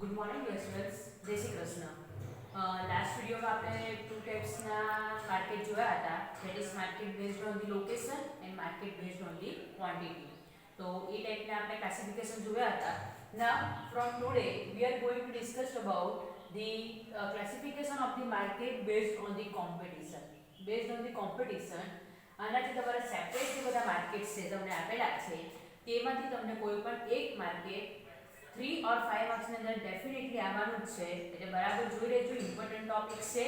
Good morning students, જય Shri Krishna. Last વિડીયોમાં આપણે ટુ ટાઈપ્સના માર્કેટ જોયા હતા, that is market based on the location and market based on the quantity. તો એ ટાઈપના આપણે ક્લાસિફિકેશન જોયા હતા. Now from today we are going to discuss about the classification of the market based on the competition. Based on the competition આનાથી તમારા separate જે બધા માર્કેટ્સ છે તમને આપેલા છે તેમાંથી તમને કોઈ પણ એક માર્કેટ 3 और 5 मार्क्स ની અંદર ડેફિનેટલી આવવાનું જ છે. એટલે બરાબર જોઈ લેજો, ઇમ્પોર્ટન્ટ ટોપિક છે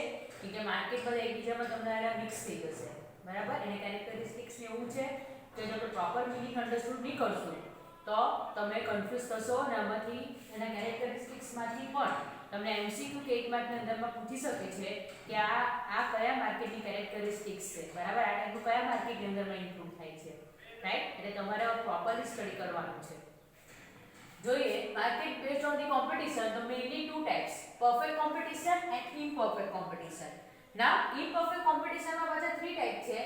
કે માર્કેટ બધા એકબીજામાં તમને આલા મિક્સ થઈ જશે. બરાબર, એને કેરેક્ટરિસ્ટિક્સ ને એવું છે તો એનો પ્રોપર મીનિંગ અન્ડરસ્ટુડ નહીં કરશો તો તમે કન્ફ્યુઝ થશો અને આમાંથી એના કેરેક્ટરિસ્ટિક્સમાંથી પણ તમને એમસીક્યુ કે એક માર્કની અંદરમાં પૂછી શકે છે કે આ કયા માર્કેટની કેરેક્ટરિસ્ટિક્સ છે. બરાબર, આ ટાઈપનું કયા માર્કેટની અંદરમાં ઇન્ક્લુડ થાય છે. રાઈટ, એટલે તમારે પ્રોપરલી સ્ટડી કરવાનું છે. જોઈએ market based on the competition, તો mainly two types, perfect competition and imperfect competition. Now imperfect કોમ્પિટિશનમાં પાછા 3 ટાઈપ છે: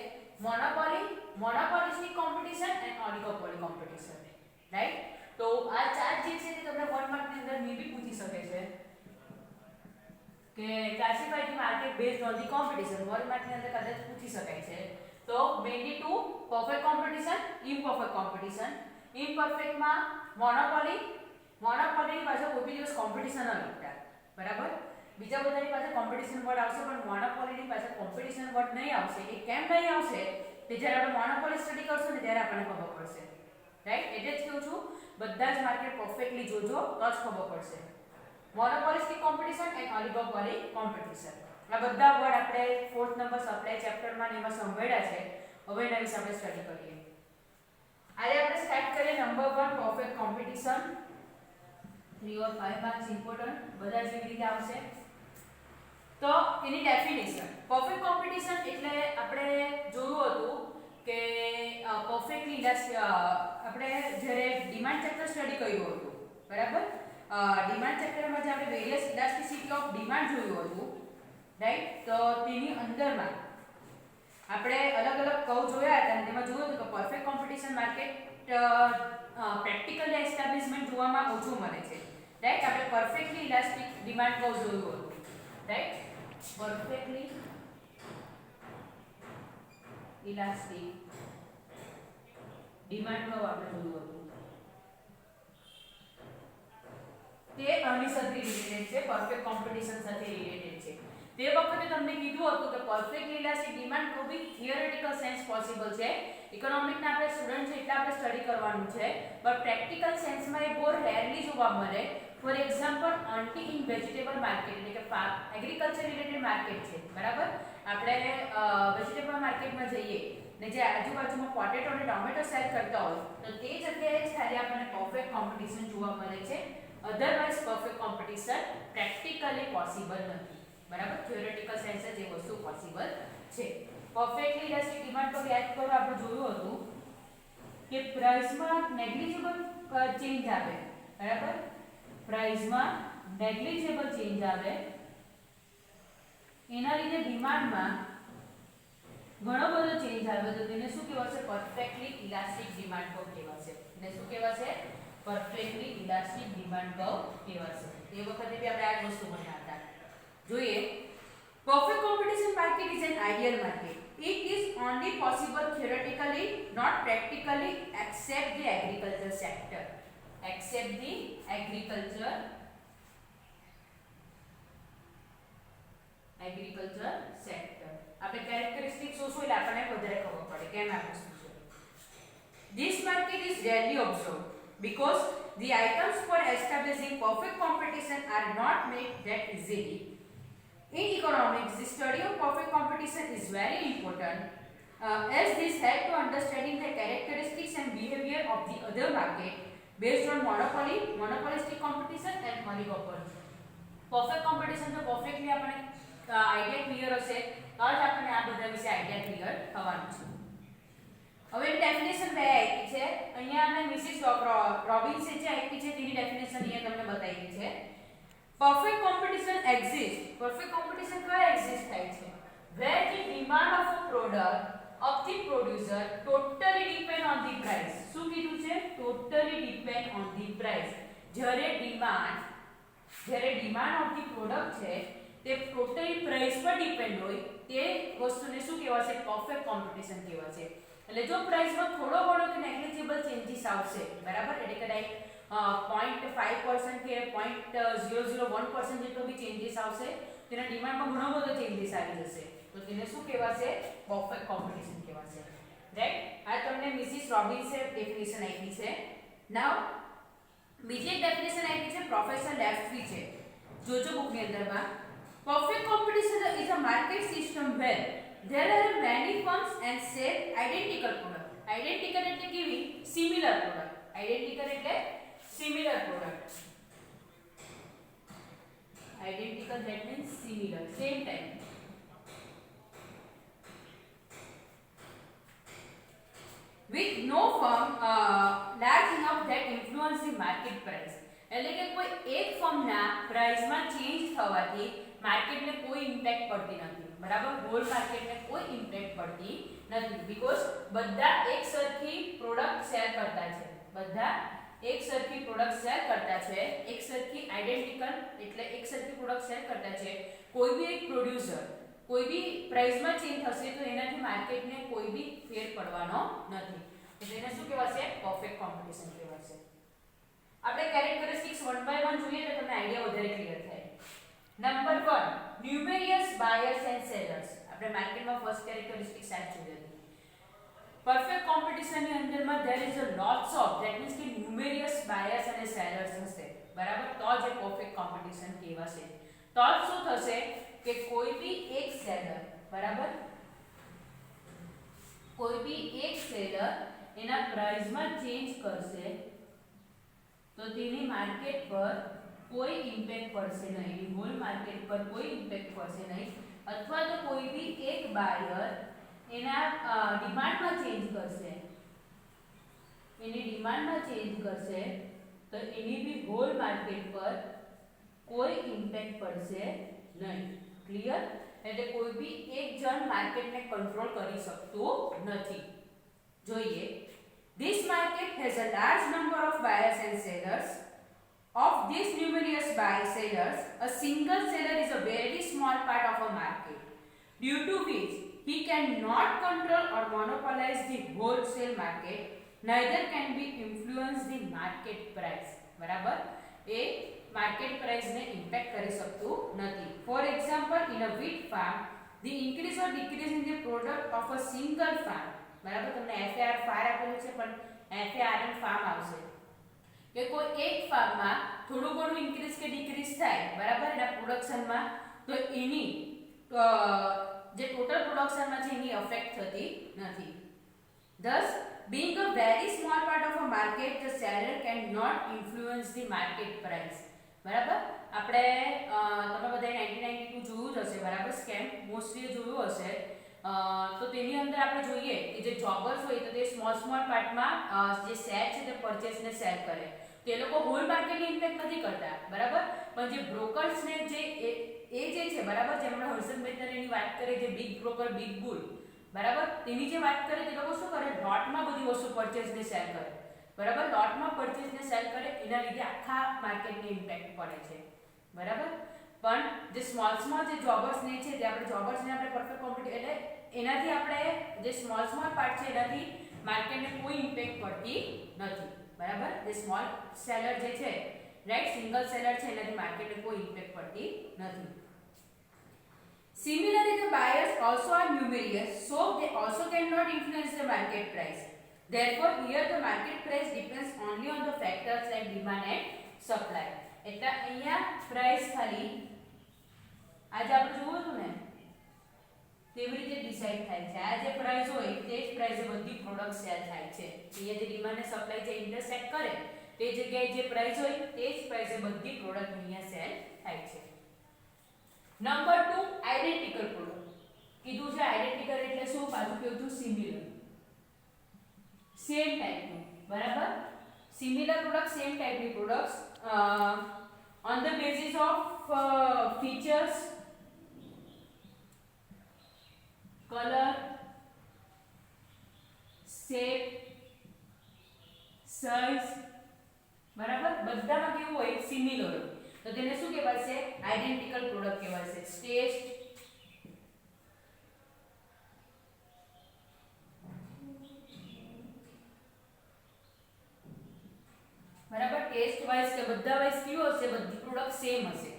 monopoly, monopolistic competition and oligopoly competition. Right, તો આ ચાર જે છે તે તમને 1 માર્ક ની અંદર મે બી પૂછી શકે છે કે classify the market based on the competition. 1 mark ની અંદર કદાચ પૂછી શકાય છે. તો mainly two: perfect competition, imperfect competition. Imperfect માં મોનોપોલી, મોનોપોલીની પાછળ કોઈ બી દિવસ કોમ્પિટિશન ન લખતા. બરાબર, બીજા બધાની પાછળ કોમ્પિટિશન વર્ડ આવશે પણ મોનોપોલીની પાછળ કોમ્પિટિશન વર્ડ નહીં આવશે. એ કેમ નહીં આવશે તે જ્યારે આપણે મોનોપોલી સ્ટડી કરશું ને ત્યારે આપણને ખબર પડશે. રાઈટ, એટલે જ કહું છું બધા જ માર્કેટ પરફેક્ટલી જોજો તો જ ખબર પડશે. મોનોપોલિસ્ટિક કોમ્પિટિશન એન્ડ ઓલિગોપોલી કોમ્પિટિશન, આ બધા વર્ડ આપણે 4th નંબર સપ્લાય ચેપ્ટરમાં એમાં સંભળ્યા છે. હવે એના વિશે આપણે સ્ટડી કરીએ. આજે આપણે સ્ટાર્ટ કરીએ નંબર 1, પરફેક્ટ કોમ્પિટિશન. 3 और 5 માર્ક્સ ઇમ્પોર્ટન્ટ બધા જેવી રીતે આવશે. તો એની ડેફિનેશન, પરફેક્ટ કોમ્પિટિશન એટલે આપણે જોયું હતું કે પરફેક્ટલી ઇલાસ્ટિક, આપણે જ્યારે ડિમાન્ડ ચેપ્ટર સ્ટડી કર્યું હતું. બરાબર, ડિમાન્ડ ચેપ્ટરમાં જે આપણે વેરિયસ ઇલાસ્ટિસિટી ઓફ ડિમાન્ડ જોયું હતું. રાઈટ, તો તેની અંદરમાં આપણે અલગ અલગ કર્વ જોયા હતા અને તેમાં જોયું હતું કે perfect competition market practical establishment જોવામાં ઓછું મળે છે. રાઈટ, આપણે પરફેક્ટલી ઇલાસ્ટિક ડિમાન્ડ કર્વ જોયું હતું. Right, perfectly elastic demand curve આપણે જોયું હતું. તે આની સાથે રિલેટેડ છે, પરફેક્ટ કોમ્પિટિશન સાથે રિલેટેડ છે. તે વખતે તમને કીધું હતું કે પરફેક્ટ ઇલાસ્ટિક ડિમાન્ડ કો બી થિયોરેટિકલ સેન્સ પોસિબલ છે. ઇકોનોમિકના આપણે સ્ટુડન્ટ છે એટલે આપણે સ્ટડી કરવાનું છે, બટ પ્રેક્ટિકલ સેન્સમાં એ બહુ રેરલી જોવા મળે. For example, only in vegetable market એટલે કે એગ્રીકલ્ચર રિલેટેડ માર્કેટ છે. બરાબર, આપણે વેજીટેબલ માર્કેટમાં જઈએ ને જે આજુબાજુમાં પોટેટો અને ટોમેટો સેલ કરતા હોય તો તે જગ્યાએ જ ખાલી આપણને પરફેક્ટ કોમ્પિટિશન જોવા મળે છે. Otherwise perfect competition practically possible નથી. બરાબર, થિયોરેટિકલ સેન્સ જ એ વસ્તુ પોસિબલ છે. પરફેક્ટલી ઇલાસ્ટિક ડિમાન્ડ પર યાદ કરો, આપણે જોયું હતું કે પ્રાઇસમાં નેગ્લિજિબલ ચેન્જ આવે. બરાબર, પ્રાઇસમાં નેગ્લિજિબલ ચેન્જ આવે એના લીધે ડિમાન્ડમાં ઘણો બધો ચેન્જ આવે તો તેને શું કહેવાશે? પરફેક્ટલી ઇલાસ્ટિક ડિમાન્ડ કર્વ કહેવાશે. એને શું કહેવાશે? પરફેક્ટલી ઇલાસ્ટિક ડિમાન્ડ કર્વ કહેવાશે. એ વખતે બી આપણે આ વસ્તુ ભણ્યા હતા. જોઈએ, perfect competition market is an ideal market. It is only possible theoretically, not practically, except the agriculture sector. Except the agriculture sector. આપણે characteristics જોશું એટલે આપણને વધારે ખબર પડે કેમ આ વસ્તુ છે. This market is rarely observed because the items for establishing perfect competition are not made that easily. In economics, the study of perfect competition is very important as this helps to understanding the characteristics and behavior of the other market based on monopoly, monopolistic competition and oligopoly. Perfect competition તો perfectly આપણે idea clear હશે તો જ આપણને આ બધા વિશે idea clear થવાનું છે. હવે એની ડેફિનેશન બે આપી છે અહીંયા. આપણે મિસિસ રોબિન્સે જે આપી છે તેની ડેફિનેશન અહીંયા તમને બતાવી છે. Perfect competition exists. Perfect competition where exists થાય છે? Where the demand of a product of the producer totally depend on the price. શું કીધું છે? Totally depend on the price. જ્યારે ડિમાન્ડ જ્યારે ડિમાન્ડ ઓફ ધી પ્રોડક્ટ છે તે totally price પર ડિપેન્ડ હોય તે વસ્તુને શું કહેવાશે? પરફેક્ટ કોમ્પિટિશન કહેવાશે. એટલે જો પ્રાઇસમાં થોડો ઘણો કે નેગ્લિજિબલ ચેન્જીસ આવશે, બરાબર, એટલે કે લાઈક 0.5% કે 0.001% જેટલો બી ચેન્જીસ આવશે, તેના ડિમાન્ડમાં ઘણો બધો ચેન્જીસ આવી જશે, તો તેને શું કહેવાશે? પરફેક્ટ કોમ્પિટિશન કહેવાશે. રાઈટ? આ તમને મિસિસ રોબિન્સે ડેફિનેશન આપી છે. નાઉ બીજી એક ડેફિનેશન આપી છે પ્રોફેસર લેફ્રી છે જોજો બુકની અંદરમાં. Perfect competition is a market system where there are many firms and sell identical product. Identical એટલે કેવી? Similar product. Identical એટલે similar product. Identical that means similar, same type. With no firm large enough that influence the market price. એટલે કે કોઈ એક ફર્મના પ્રાઇસમાં change થવાથી માર્કેટને કોઈ impact પડતી નથી, બરાબર, હોલ માર્કેટને કોઈ ઇમ્પેક્ટ પડતી નથી, બીકોઝ બધા એક સરખી પ્રોડક્ટ સેલ કરતા છે, બધા એક સરખી પ્રોડક્ટ સેલ કરતા છે, એક સરખી આઇડેન્ટિકલ એટલે એક સરખી પ્રોડક્ટ સેલ કરતા છે. કોઈ બી એક પ્રોડ્યુસર કોઈ બી પ્રાઇસમાં ચેન્જ થશે તો એનાથી માર્કેટને કોઈ બી ફેર પડવાનો નથી, તો એને શું કહેવાશે? પરફેક્ટ કોમ્પિટિશન કહેવાશે. આપણે કેરેક્ટરિસ્ટિક્સ વન બાય વન જોઈએ તો તમને આઈડિયા વધારે ક્લિયર થાય. Number 1 numerous buyers and sellers. આપણે માર્કેટમાં ફર્સ્ટ કેરેક્ટરિસ્ટિક્સ આ જોઈ હતી. પરફેક્ટ કોમ્પિટિશન ની અંદરમાં there is a lots of, that means કે ન્યુમેરિયસ બાયર્સ અને સેલર્સ હશે, બરાબર, તો જ પરફેક્ટ કોમ્પિટિશન કહેવાશે. તો જ શું થશે કે કોઈ બી એક સેલર, બરાબર, કોઈ બી એક સેલર એના પ્રાઇસમાં ચેન્જ કરશે તો તેની માર્કેટ પર કોઈ ઇમ્પેક્ટ પડશે નહીં, હોલ માર્કેટ પર કોઈ ઇમ્પેક્ટ પડશે નહીં, અથવા તો કોઈ બી એક બાયર એના ડિમાન્ડમાં ચેન્જ કરશે, એની ડિમાન્ડમાં ચેન્જ કરશે તો એની બી હોલ માર્કેટ પર કોઈ ઇમ્પેક્ટ પડશે નહીં. ક્લિયર? એટલે કોઈ બી એક જણ માર્કેટને કંટ્રોલ કરી શકતું નથી. જોઈએ, this market has a large number of buyers and sellers. Of these numerous buyers sellers, a single seller is a very small part of a market, due to which he cannot control or monopolize the wholesale market, neither can be influence the market price. બરાબર, એ market price ને impact કરી શકતું નથી. For example, in a wheat farm, the increase or decrease in the product of a single farm, બરાબર, તમને FAR far આપેલું છે પણ FARM ફાર્મ આવશે, કે કોઈ એક ફાર્મમાં થોડું ઘણું ઇન્ક્રીઝ કે ડિક્રીઝ થાય, બરાબર, એના પ્રોડક્શનમાં, તો એની જે ટોટલ પ્રોડક્શનમાં છે એની અફેક્ટ થતી નથી. Thus, being a very small part of a market, the seller cannot influence the market price. બરાબર, આપણે તમે બધાએ 1992 જોયું જ હશે, બરાબર, સ્કેમ મોસ્ટલી જોયું હશે. તો તેની અંદર આપણે જોઈએ કે જે જોબર્સ હોય તો તે સ્મોલ પાર્ટમાં જે શેર છે તે પરચેસ ને સેલ કરે, તે લોકો હોલ માર્કેટને ઇમ્પેક્ટ નથી કરતા, બરાબર, પણ જે બ્રોકર્સ ને જે એ જે છે, બરાબર, જેમ આપણે હર્ષદ મહેતાની વાત કરીએ, જે બિગ બ્રોકર બિગ બુલ, બરાબર, તેની જે વાત કરીએ તે લોકો શું કરે? લોટમાં બધી વસ્તુ પરચેસ ને સેલ કરે, બરાબર, લોટમાં પરચેસ ને સેલ કરે, એના લીધે આખા માર્કેટને ઇમ્પેક્ટ પડે છે, બરાબર. પણ જે સ્મોલ જે જોબર્સ ને છે તે આપણે જોબર્સ ને આપણે પરફેક્ટ કોમ્પિટિશન એટલે એનાથી આપણે જે સ્મોલ પાર્ટ છે એનાથી માર્કેટને કોઈ ઇમ્પેક્ટ પડતી નથી, બરાબર. જે સ્મોલ સેલર જે છે, રાઈટ, સિંગલ સેલર છે, એનાથી માર્કેટને કોઈ ઇમ્પેક્ટ પડતી નથી. Similarly, the buyers also are numerous, so they also cannot influence the market price. Therefore, here the market price depends only on the factors like demand and supply. એટલે અહીંયા price ખાલી આજે આપણે જોયું હતું ને તેવી રીતે ડિસાઈડ થાય છે. આ જે પ્રાઇસ હોય તે જ પ્રાઇસે બધી પ્રોડક્ટ સેલ થાય છે. અહીંયા જે ડિમાન્ડ અને સપ્લાય જે ઇન્ટરસેક્ટ કરે તે જગ્યાએ જે પ્રાઇસ હોય તે જ પ્રાઇસે બધી પ્રોડક્ટ અહીંયા સેલ થાય છે. નંબર 2 આઇડેન્ટિકલ પ્રોડક્ટ કીધું છે. આઇડેન્ટિકલ એટલે શું? પાછું કહ્યું હતું સિમિલર, સેમ ટાઈપનું, બરાબર. સિમિલર પ્રોડક્ટ, સેમ ટાઈપની products on the basis of features, color, shape, size, બરાબર, બધામાં કેવું હોય? સિમિલર. તો તેને શું કહેવાય? આઇડેન્ટિકલ પ્રોડક્ટ કહેવાય છે. ટેસ્ટ બરાબર, ટેસ્ટ વાઇઝ કે બધા વાઇઝ કયો હશે, બધી પ્રોડક્ટ સેમ હશે.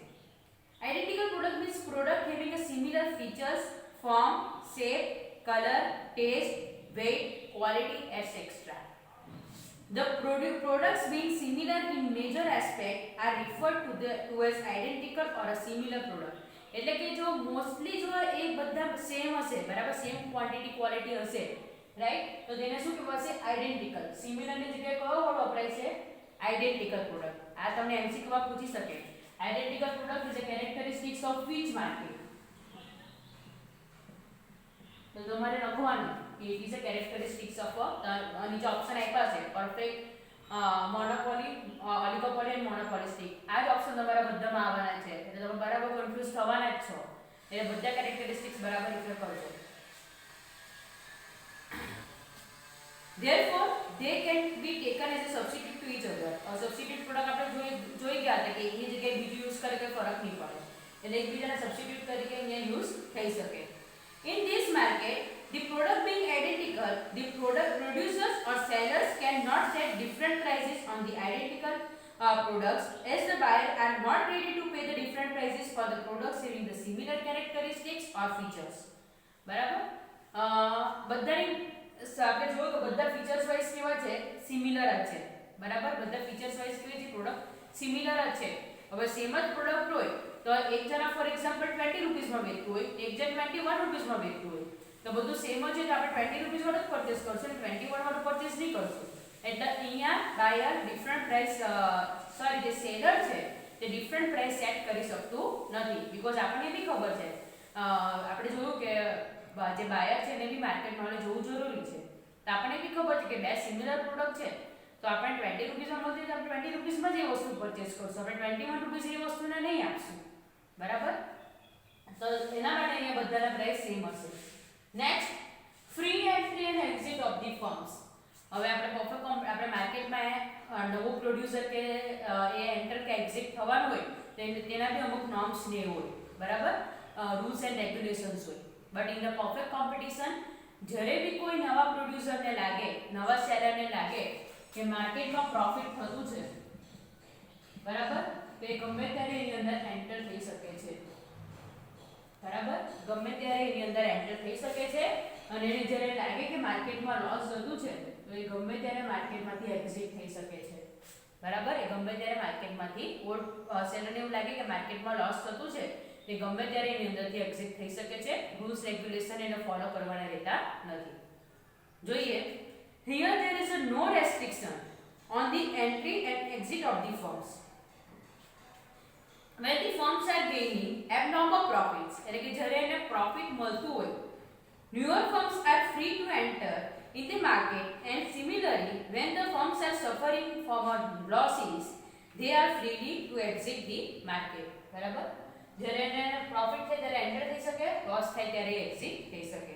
Identical product means product having a similar features, form, shape, color, taste, weight, quality, etc. The products being similar in major aspect are referred to as identical or a similar product. એટલે કે જો mostly જો એ બધા same હશે, બરાબર, same quantity quality હશે, right, તો તેને શું કહેવાશે? આઇડેન્ટિકલ. સિમિલર ની જગ્યાએ કયો વર્ડ વપરાય છે? Identical product. આ તમને એમસીક્યુ માં પૂછી શકે. Identical product is a characteristics of which market? તો તમારે લખવાનું કે it is a characteristics of નીચે ઓપ્શન આપ્યા છે પરફેક્ટ, મોનોપોલી, ઓલિગોપોલી એન્ડ મોનોપોલિસ્ટિક. આ જ ઓપ્શન તમારા બધામાં આવવાના છે, એટલે તમે બરાબર કન્ફ્યુઝ થવાના જ છો. એટલે બધા કેરેક્ટરિસ્ટિક્સ બરાબર રીતે કરજો. Therefore, they can be taken as a substitute to each other. Substitute product આપણે જોઈ ગયા હતા કે એની જગ્યાએ બીજું યુઝ કરે કોઈ ફરક નહીં પડે, એટલે એકબીજાના સબસ્ટિટ્યુટ તરીકે અહીંયા યુઝ થઈ શકે. In this market, the product being identical, the product producers or sellers cannot set different prices on the identical products, as the buyer are not ready to pay the different prices for the products having the similar characteristics or features. બરાબર, બધાની આપણે જોયું કે બધા features wise કેવા છે? Similar જ છે. બરાબર, બધા ફીચર્સ વાઇઝ કેવી છે? પ્રોડક્ટ સિમિલર જ છે. હવે સેમ જ પ્રોડક્ટ હોય તો એક જણા ફોર એક્ઝામ્પલ 20 રૂપીસમાં વેચતું હોય, એક જણ 21 રૂપીસમાં વેચતું હોય, તો બધું સેમ જ છે, તો આપણે 20 રૂપીસ વાળું જ પરચેસ કરશું, 21 વાળું પરચેસ નહીં કરશું. એટલે અહીંયા બાયર ડિફરન્ટ પ્રાઇસ, સોરી, જે સેલર છે તે ડિફરન્ટ પ્રાઇસ સેટ કરી શકતું નથી. બીકોઝ આપણને બી ખબર છે, આપણે જોયું કે જે બાયર છે એને બી માર્કેટ નોલેજ હોવું જરૂરી છે. તો આપણને બી ખબર છે કે બે સિમિલર પ્રોડક્ટ છે, તો આપણે 20 રૂપીસમાં મળતી તો આપણે 20 રૂપીસમાં જ એ વસ્તુ પરચેસ કરશું, આપણે 21 રૂપીસ એ વસ્તુને નહીં આપશું. બરાબર, તો એના માટે અહીંયા બધાના પ્રાઇસ સેમ હશે. Next, free entry and exit of the firms. હવે આપણે માર્કેટમાં નવો પ્રોડ્યુસર કે એ એન્ટર કે એક્ઝિટ થવાનું હોય તેના બી અમુક નોર્મ્સ ને હોય, બરાબર, રૂલ્સ એન્ડ રેગ્યુલેશન્સ હોય. But in the perfect competition, જ્યારે બી કોઈ નવા પ્રોડ્યુસરને લાગે, નવા સેલરને લાગે કે માર્કેટમાં પ્રોફિટ થતું છે, બરાબર, તો એ ગમે ત્યારે એની અંદર એન્ટર થઈ શકે છે. બરાબર, ગમે ત્યારે એની અંદર એન્ટર થઈ શકે છે, અને એને જ્યારે લાગે કે માર્કેટમાં લોસ થતું છે તો એ ગમે ત્યારે માર્કેટમાંથી એક્ઝિટ થઈ શકે છે. બરાબર, એ ગમે ત્યારે માર્કેટમાંથી, સેલરને એવું લાગે કે માર્કેટમાં લોસ થતું છે, એ ગમે ત્યારે એની અંદરથી એક્ઝિટ થઈ શકે છે. રૂલ્સ રેગ્યુલેશન એને ફોલો કરવાના રહેતા નથી. જોઈએ, here there is a no restriction on the entry and exit of the firms. When the firms are gaining abnormal profits, એટલે કે જ્યારે એને પ્રોફિટ મળતું હોય, newer firms are free to enter in the market, and similarly when the firms are suffering from losses, they are freely to exit the market. બરાબર, જ્યારે એને profit થાય ત્યારે એન્ટર થઈ શકે, લોસ થાય ત્યારે એક્ઝિટ થઈ શકે.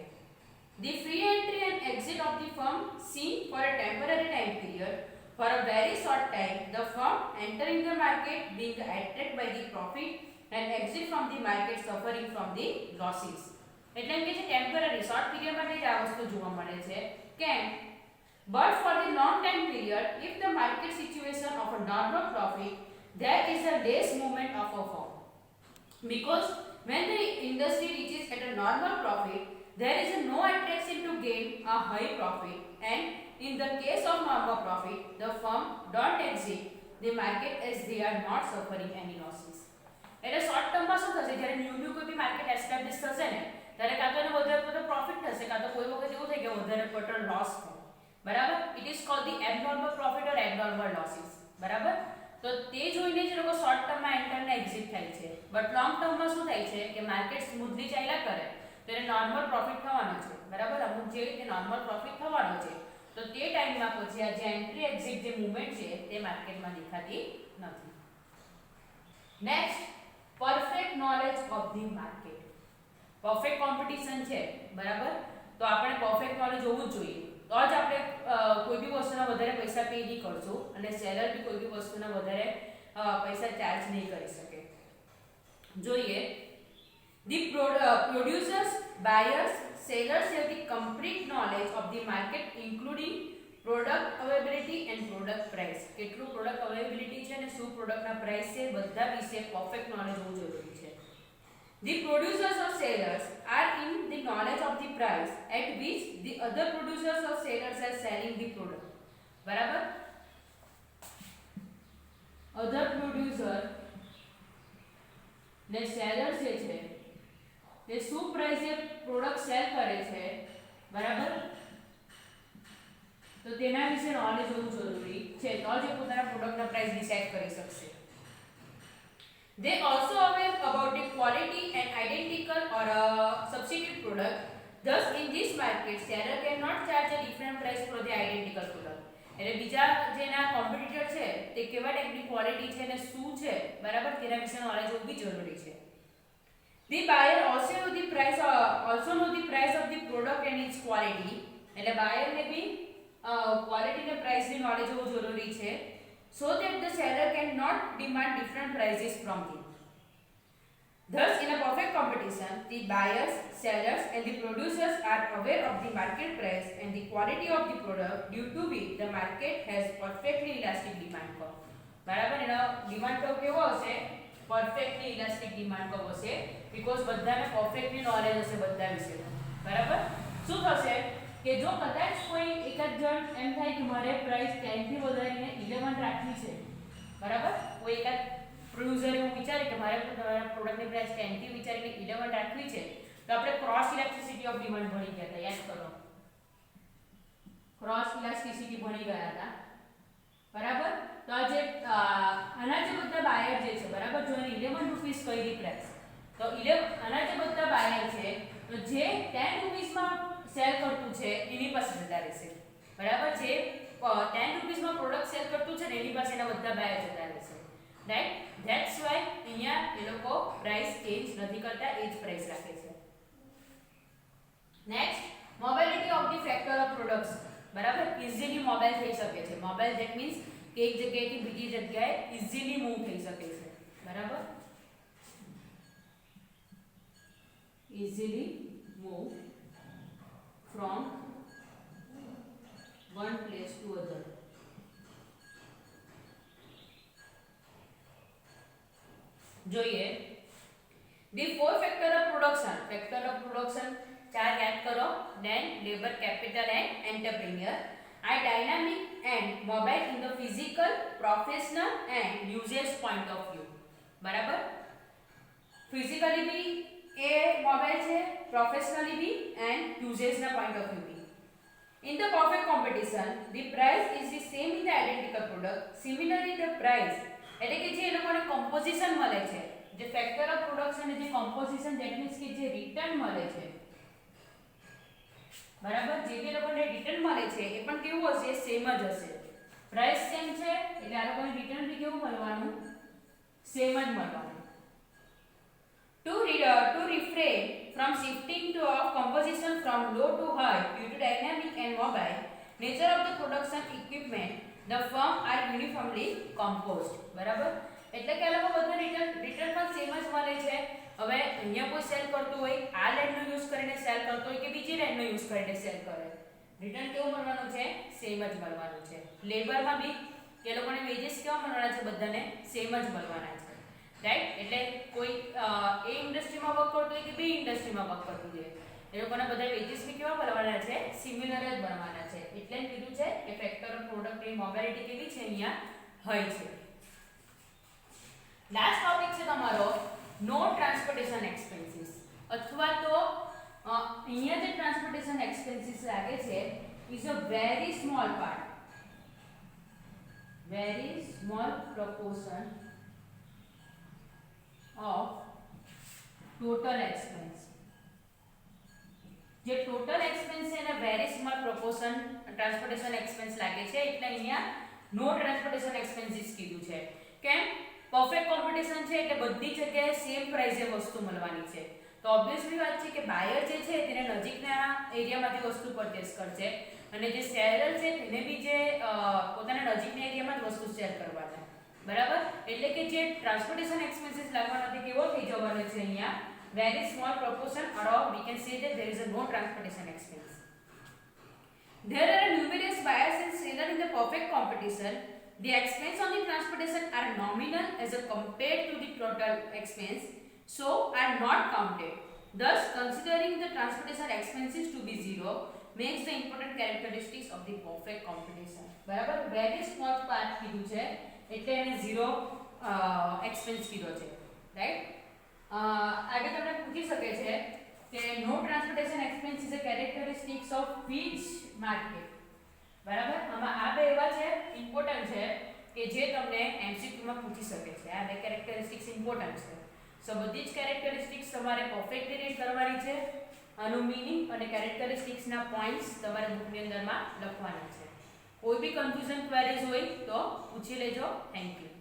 The free entry and exit of the firm seen for a temporary time period, for a very short time, the firm entering the market being attracted by the profit and exit from the market suffering from the losses. એટલે કે જે temporary short period માટે જ આ વસ્તુ જોવા મળે છે. કેમ? But for the long time period, if the market situation of a normal profit, there is a less movement of a firm. Because when the industry reaches at a normal profit, there is no attraction to gain a high profit, and in the case of normal profit, the firm don't exit the market as they are not suffering any losses. એટલે short ટર્મમાં શું થશે, જ્યારે new કોઈ બી market establish થશે ને ત્યારે કાં તો એને વધારે પડતો પ્રોફિટ થશે, કાં તો કોઈ વખત એવું થાય કે વધારે પડતો લોસ થાય. બરાબર, it is called the abnormal profit or abnormal losses. બરાબર, તો તે જોઈને જ લોકો શોર્ટ ટર્મમાં એન્ટર ને એક્ઝિટ થાય છે. બટ લોંગ ટર્મમાં શું થાય છે કે માર્કેટ સ્મૂથલી ચાલ્યા કરે તો એને નોર્મલ પ્રોફિટ થવાનો છે. બરાબર, અમુક જે તે નોર્મલ પ્રોફિટ થવાનો છે, તો તે ટાઈમમાં પછી આ જે એન્ટ્રી એક્ઝિટ જે મૂવમેન્ટ છે તે માર્કેટમાં દેખાતી નથી. Next, perfect knowledge of the market. Perfect competition છે, બરાબર, તો આપણે પરફેક્ટ નોલેજ હોવું જ જોઈએ, તો જ આપણે કોઈ બી વસ્તુના વધારે પૈસા પે નહીં કરશું, અને સેલર બી કોઈ બી વસ્તુના વધારે પૈસા ચાર્જ નહીં કરી શકે. જોઈએ the producers, buyers, sellers have the complete knowledge of the market including product availability and product price. કેટલું product availability છે અને શું product ના price છે બધા વિશે perfect knowledge હોવું જરૂરી છે. The producers or sellers are in the knowledge of the price at which the other producers or sellers are selling the product. બરાબર? Other producer ને sellers જે છે એ શું પ્રાઇસે પ્રોડક્ટ સેલ કરે છે, બરાબર? તો તેના વિશે નોલેજ હોવું જરૂરી છે તો જ પોતાના પ્રોડક્ટના પ્રાઇસ ડિસાઇડ કરી શકશે. They also aware about the quality and identical or a substitute product. Thus, in this market, seller cannot charge a different price for the identical product. એટલે બીજા જેના કોમ્પિટિટર છે તે કેવા ટાઈપની ક્વોલિટી છે અને શું છે, બરાબર, તેના વિશે નોલેજ હોવું બી જરૂરી છે. The buyer also know the price of the product and its quality. એટલે buyer ને બી ક્વોલિટી ને પ્રાઇસ ની નોલેજ હોવું જરૂરી છે so that the seller cannot demand different prices from him. Thus, in a perfect competition, the buyers, sellers and the producers are aware of the market price and the quality of the product due to which the market has perfectly elastic demand curve. બરાબર, એનો demand curve કેવો હશે? Perfectly elastic demand curve હશે because બધાને perfectly knowledge હશે બધા વિશે. બરાબર, શું થશે કે જો કદાચ કોઈ એક જ જણ એમ થાય કે મારે પ્રાઇસ 10 થી વધારીને 11 રાખવી છે, બરાબર, કોઈ એક પ્રોડ્યુસર એવું વિચારે કે મારે પ્રોડક્ટની પ્રાઇસ 10 થી વિચારીને 11 રાખવી છે તો આપણે ક્રોસ ઇલાસ્ટિસિટી ઓફ ડિમાન્ડ ભણી ગયા હતા, યાદ કરો, ક્રોસ ઇલાસ્ટિસિટી ભણી ગયા હતા, બરાબર. તો આ જે આના જે બધા બાયર જે છે, બરાબર, જો એને 11 રૂપીસ કઈ પ્રાઇસ તો આના જે બધા બાયર છે તો જે 10 રૂપીસમાં સેલ કરતું છે એની પાસે જતા રહેશે, બરાબર, જે 10 રૂપીસમાં પ્રોડક્ટ સેલ કરતું છે ને એની પાસે એના બધા બાયર જતા રહેશે, રાઈટ. ધેટ્સ વાય અહીંયા એ લોકો પ્રાઇસ ચેન્જ નથી કરતા, એ જ પ્રાઇસ રાખે છે. Next, mobility of the factor of products, બરાબર, ઇઝીલી મોબાઈલ થઈ શકે છે. મોબાઈલ ધેટ મીન્સ કે એક જગ્યાએથી બીજી જગ્યાએ ઇઝીલી મૂવ થઈ શકે છે, બરાબર, easily move from one place to other. જોઈએ the four factor of production. Factor of production ચાર યાદ કરો. land, labor, capital and entrepreneur are dynamic and mobile in the physical, professional and usage point of view. બરાબર, physically બી એ mobile છે, professionally બી and યુઝેસના પોઈન્ટ ઓફ વ્યૂ બી. In the perfect competition, the price is the same in the identical product. Similarly, the price એટલે કે જે એ લોકોને કમ્પોઝિશન મળે છે, જે ફેક્ટર ઓફ પ્રોડક્શન અને જે કમ્પોઝિશન ધેટ મીન્સ કે જે રિટર્ન મળે છે, બરાબર, જે બી લોકોને રિટર્ન મળે છે એ પણ કેવું હશે? સેમ જ હશે. પ્રાઇસ સેમ છે એટલે આ લોકોને રિટર્ન બી કેવું મળવાનું? સેમ જ મળવાનું. To refrain from shifting to of composition from low to high due to dynamic and mobile nature of the production equipment, the firm are uniformly composed. બરાબર, એટલે કે આ લોકો બધા રિટર્ન પણ સેમ જ મળે છે. હવે અહીંયા કોઈ સેલ કરતું હોય આ લાઈનનો યુઝ કરીને સેલ કરતો હોય કે બીજી લાઈનનો યુઝ કરીને સેલ કરે, રિટર્ન કેવું મળવાનું છે? સેમ જ મળવાનું છે. લેબરમાં બી કે લોકોને વેજીસ કેવા મળવાના છે? બધાને સેમ જ મળવાના છે, રાઈટ. એટલે કોઈ એ ઇન્ડસ્ટ્રીમાં વર્ક કરતું હોય કે બી ઇન્ડસ્ટ્રીમાં વર્ક કરતું હોય એ લોકોના બધા વેજીસ બી કેવા મળવાના છે? સિમિલર જ મળવાના છે. એટલે જ કીધું છે કે ફેક્ટર ઓફ પ્રોડક્ટની મોબાઇલિટી કેવી છે? અહીંયા હોય છે. લાસ્ટ ટોપિક છે તમારો નો ટ્રાન્સપોર્ટેશન એક્સપેન્સીસ, અથવા તો અહીંયા જે ટ્રાન્સપોર્ટેશન એક્સપેન્સીસ લાગે છે is a very small part, very small proportion of total expense. જે ટોટલ એક્સપેન્સ છે એને very small proportion transportation expense લાગે છે, એટલે અહીંયા નો ટ્રાન્સપોર્ટેશન એક્સપેન્સીસ કીધું છે. કેમ? પરફેક્ટ કોમ્પિટિશન છે એટલે બધી જગ્યાએ સેમ પ્રાઇસે વસ્તુ મળવાની છે. તો ઓબ્વિયસલી વાત છે કે બાયર જે છે તેને નજીકના એરિયામાંથી વસ્તુ પરચેસ કરશે અને જે સેલર છે તેને બી જે પોતાના નજીકના એરિયામાં જ વસ્તુ શેર કરવાના, બરાબર, એટલે કે જે ટ્રાન્સપોર્ટેશન એક્સપેન્સીસ લાગવાનો તે કેવો થઈ જવાનો છે અહીંયા very small proportion, or we can say that there is a no transportation expense. There are numerous buyers and sellers in the perfect competition. The expense on the transportation are nominal as compared to the total expense, so are not counted. Thus, considering the transportation expenses to be zero makes the important characteristics of the perfect competition. બરાબર, very small part કીધું છે એટલે એને zero expense કીધો છે, right. આગળ તમને પૂછી શકે છે કે no transportation expense is a characteristics of which market. બરાબર, આમાં આ બે એવા છે ઇમ્પોર્ટન્ટ છે કે જે તમને એમસીક્યુ માં પૂછી શકે છે. આ બે કેરેક્ટરિસ્ટિક્સ ઇમ્પોર્ટન્ટ છે. સો બધી જ કેરેક્ટરિસ્ટિક્સ તમારે પરફેક્ટલી રીડ કરવાની છે. આનું મીનિંગ અને કેરેક્ટરિસ્ટિક્સ ના પોઈન્ટ્સ તમારે બુકની અંદરમાં લખવાના છે. કોઈ બી કન્ફ્યુઝન ક્વેરીઝ હોય તો પૂછી લેજો. Thank you.